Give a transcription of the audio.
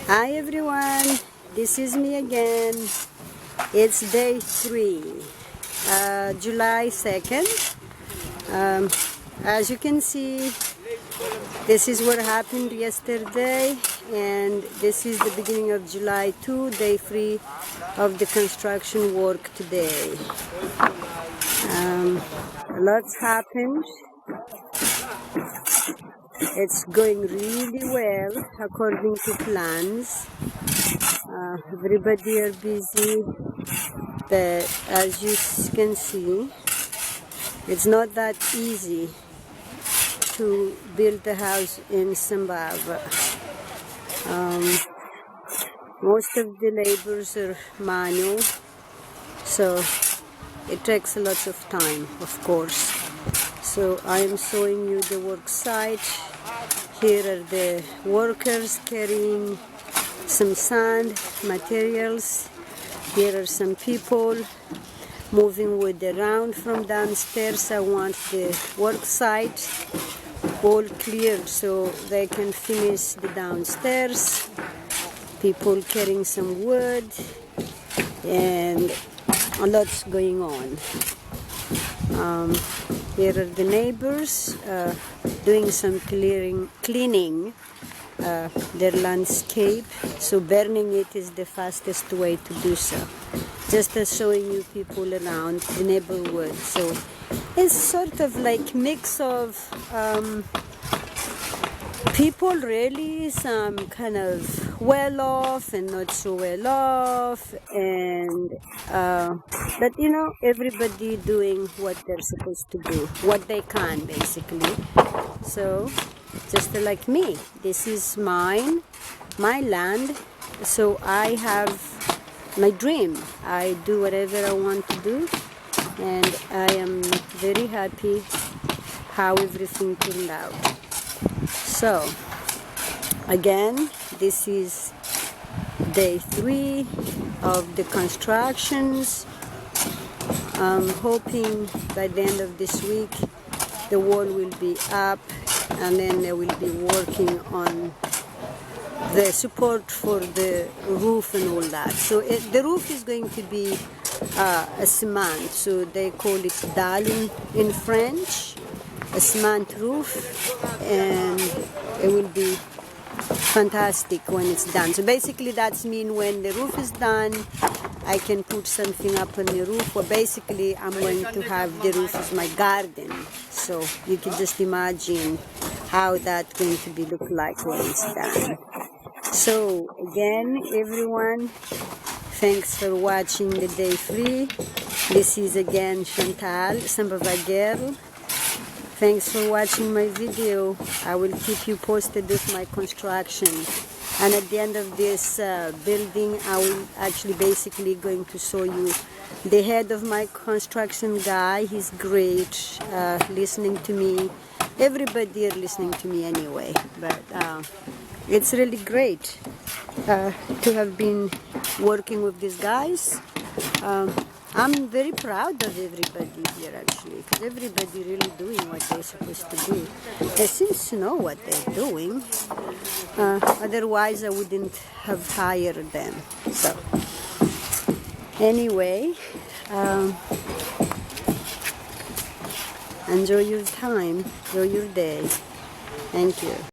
Hi everyone, this is me again. It's day 3, July 2nd. As you can see, this is what happened yesterday, and this is the beginning of July 2, day 3 of the construction work today. Lots happened. It's going really well according to plans. Everybody are busy, but as you can see, it's not that easy to build a house in Zimbabwe. Most of the labors are manual, so it takes a lot of time, of course. So I am showing you the work site. Here are the workers carrying some sand materials. Here are some people moving wood around from downstairs. I want the work site all cleared so they can finish the downstairs. People carrying some wood, and a lot's going on. Here are the neighbors doing some cleaning their landscape. So burning it is the fastest way to do so. Just as showing you people around the neighborhood. So it's sort of like mix of people, really, some kind of well off and not so well off, and but you know, everybody doing what they're supposed to do, what they can basically. So just like me, this is my land, so I have my dream. I do whatever I want to do, and I am very happy how everything turned out. So again, this is day 3 of the constructions. I'm hoping by the end of this week the wall will be up, and then they will be working on the support for the roof and all that. So the roof is going to be a cement, so they call it dalle in French, a cement roof, and it will be fantastic when it's done. So basically that's mean when the roof is done, I can put something up on the roof, or basically I'm going to have the roof as my garden. So you can just imagine how that's going to be look like when it's done. So again, everyone, thanks for watching the day 3. This is again Chantal, Zimbabwe girl. Thanks for watching my video. I will keep you posted with my construction. And at the end of this building, I will actually basically going to show you the head of my construction guy. He's great, listening to me. Everybody are listening to me anyway. But it's really great to have been working with these guys. I'm very proud of everybody here actually, because everybody really doing what they're supposed to do. They seem to know what they're doing. Otherwise I wouldn't have hired them. So anyway, enjoy your time, enjoy your day. Thank you.